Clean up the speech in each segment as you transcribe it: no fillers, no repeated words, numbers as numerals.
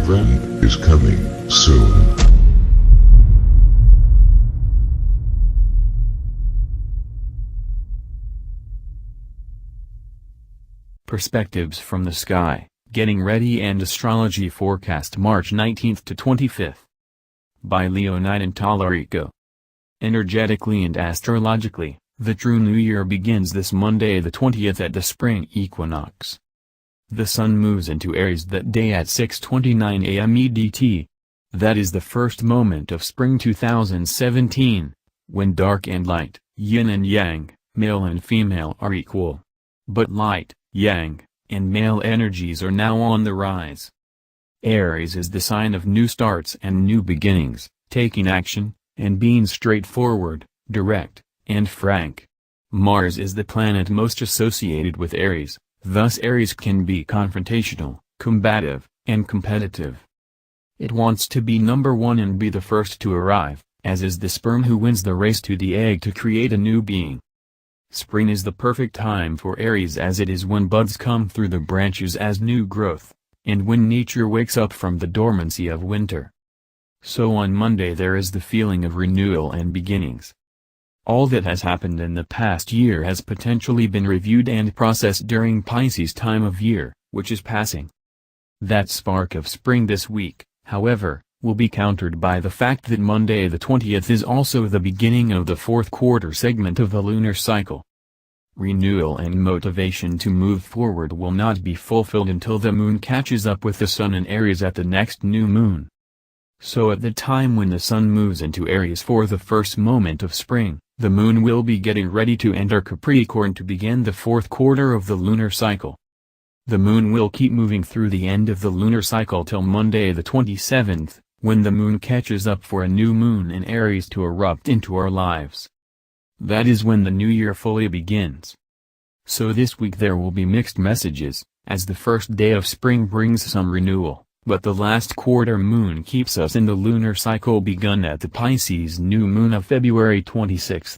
event is coming soon. Perspectives from the Sky, Getting Ready and Astrology Forecast March 19th to 25th. By Leonide and Tallarico. Energetically and astrologically, the true New Year begins this Monday the 20th at the spring equinox. The Sun moves into Aries that day at 6:29 a.m. EDT. That is the first moment of spring 2017, when dark and light, yin and yang, male and female are equal. But light, yang, and male energies are now on the rise. Aries is the sign of new starts and new beginnings, taking action, and being straightforward, direct, and frank. Mars is the planet most associated with Aries, thus Aries can be confrontational, combative, and competitive. It wants to be number one and be the first to arrive, as is the sperm who wins the race to the egg to create a new being. Spring is the perfect time for Aries as it is when buds come through the branches as new growth, and when nature wakes up from the dormancy of winter. So on Monday there is the feeling of renewal and beginnings. All that has happened in the past year has potentially been reviewed and processed during Pisces time of year, which is passing. That spark of spring this week, however, will be countered by the fact that Monday the 20th is also the beginning of the fourth quarter segment of the lunar cycle. Renewal and motivation to move forward will not be fulfilled until the moon catches up with the sun in Aries at the next new moon. So at the time when the sun moves into Aries for the first moment of spring, the moon will be getting ready to enter Capricorn to begin the fourth quarter of the lunar cycle. The moon will keep moving through the end of the lunar cycle till Monday the 27th, when the moon catches up for a new moon in Aries to erupt into our lives. That is when the new year fully begins. So this week there will be mixed messages, as the first day of spring brings some renewal, but the last quarter moon keeps us in the lunar cycle begun at the Pisces new moon of February 26th.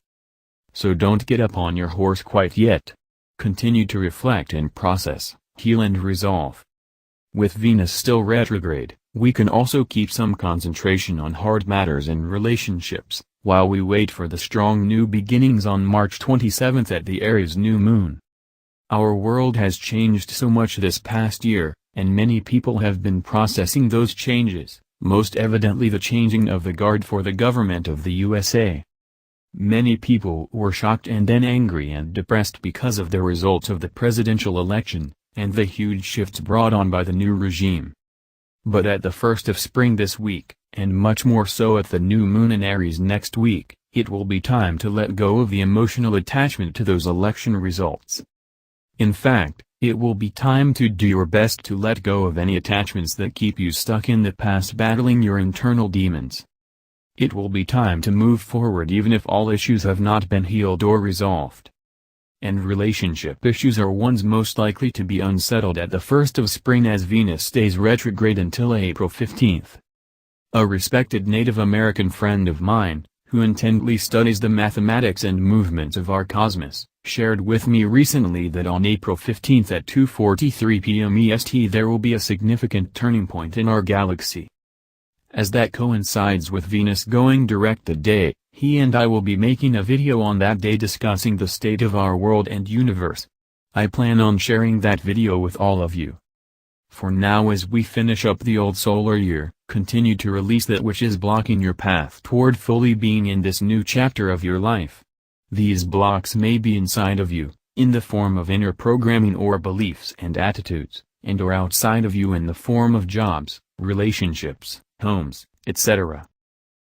So don't get up on your horse quite yet. Continue to reflect and process, heal and resolve. With Venus still retrograde, we can also keep some concentration on hard matters and relationships, while we wait for the strong new beginnings on March 27th at the Aries new moon. Our world has changed so much this past year, and many people have been processing those changes, most evidently the changing of the guard for the government of the USA. Many people were shocked and then angry and depressed because of the results of the presidential election, and the huge shifts brought on by the new regime. But at the first of spring this week, and much more so at the new moon in Aries next week, it will be time to let go of the emotional attachment to those election results. In fact, it will be time to do your best to let go of any attachments that keep you stuck in the past battling your internal demons. It will be time to move forward even if all issues have not been healed or resolved. And relationship issues are ones most likely to be unsettled at the first of spring as Venus stays retrograde until April 15th. A respected Native American friend of mine, who intently studies the mathematics and movements of our cosmos, shared with me recently that on April 15th at 2:43 p.m. EST there will be a significant turning point in our galaxy. As that coincides with Venus going direct the day, he and I will be making a video on that day discussing the state of our world and universe. I plan on sharing that video with all of you. For now, as we finish up the old solar year, continue to release that which is blocking your path toward fully being in this new chapter of your life. These blocks may be inside of you, in the form of inner programming or beliefs and attitudes, and or outside of you in the form of jobs, relationships, homes, etc.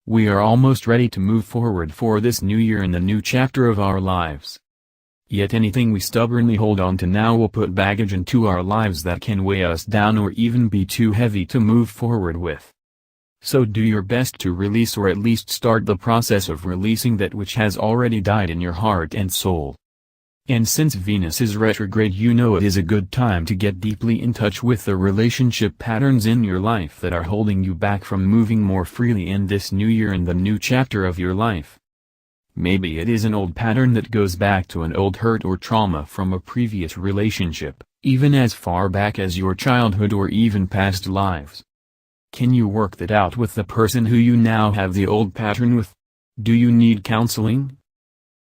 We are almost ready to move forward for this new year in the new chapter of our lives. Yet anything we stubbornly hold on to now will put baggage into our lives that can weigh us down or even be too heavy to move forward with. So do your best to release or at least start the process of releasing that which has already died in your heart and soul. And since Venus is retrograde, you know it is a good time to get deeply in touch with the relationship patterns in your life that are holding you back from moving more freely in this new year and the new chapter of your life. Maybe it is an old pattern that goes back to an old hurt or trauma from a previous relationship, even as far back as your childhood or even past lives. Can you work that out with the person who you now have the old pattern with? Do you need counseling?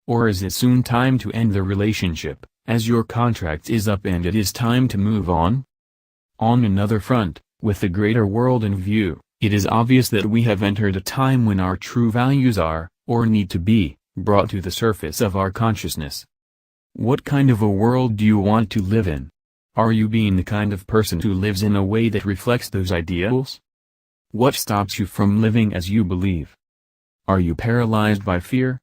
Or is it soon time to end the relationship, as your contract is up and it is time to move on? On another front, with the greater world in view, it is obvious that we have entered a time when our true values are, or need to be, brought to the surface of our consciousness. What kind of a world do you want to live in? Are you being the kind of person who lives in a way that reflects those ideals? What stops you from living as you believe? Are you paralyzed by fear?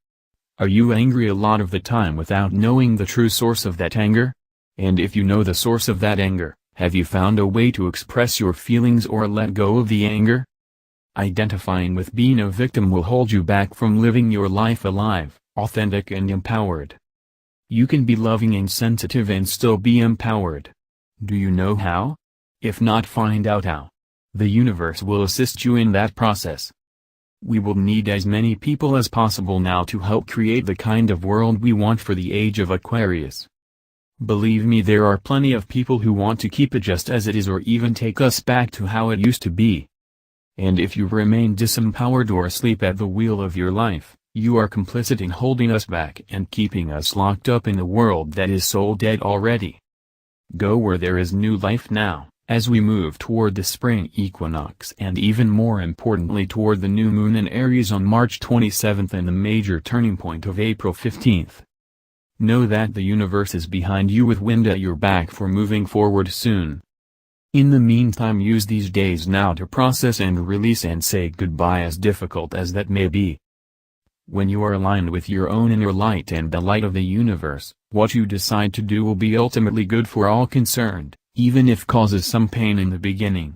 Are you angry a lot of the time without knowing the true source of that anger? And if you know the source of that anger, have you found a way to express your feelings or let go of the anger? Identifying with being a victim will hold you back from living your life alive, authentic and empowered. You can be loving and sensitive and still be empowered. Do you know how? If not, find out how. The universe will assist you in that process. We will need as many people as possible now to help create the kind of world we want for the age of Aquarius. Believe me, there are plenty of people who want to keep it just as it is or even take us back to how it used to be. And if you remain disempowered or asleep at the wheel of your life, you are complicit in holding us back and keeping us locked up in a world that is soul dead already. Go where there is new life now, as we move toward the spring equinox and even more importantly toward the new moon in Aries on March 27th and the major turning point of April 15th. Know that the universe is behind you with wind at your back for moving forward soon. In the meantime, use these days now to process and release and say goodbye, as difficult as that may be. When you are aligned with your own inner light and the light of the universe, what you decide to do will be ultimately good for all concerned, even if causes some pain in the beginning.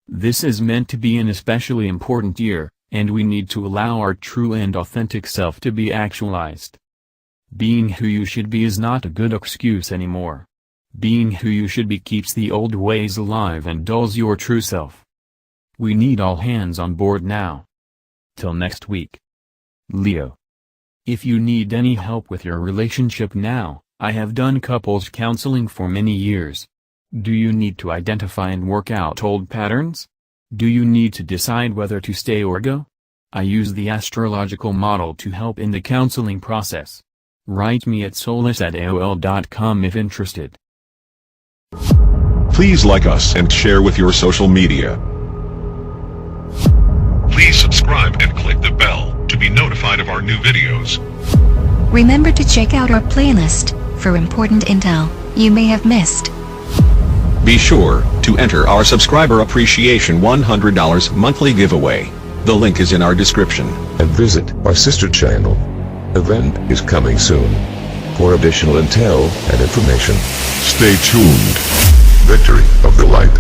This is meant to be an especially important year, and we need to allow our true and authentic self to be actualized. Being who you should be is not a good excuse anymore. Being who you should be keeps the old ways alive and dulls your true self. We need all hands on board now. Till next week. Leo. If you need any help with your relationship now, I have done couples counseling for many years. Do you need to identify and work out old patterns? Do you need to decide whether to stay or go? I use the astrological model to help in the counseling process. Write me at soulless@aol.com if interested. Please like us and share with your social media. Please subscribe and click the bell to be notified of our new videos. Remember to check out our playlist for important intel you may have missed. Be sure to enter our subscriber appreciation $100 monthly giveaway. The link is in our description. And visit our sister channel. Event is coming soon. For additional intel and information, stay tuned. Victory of the Light.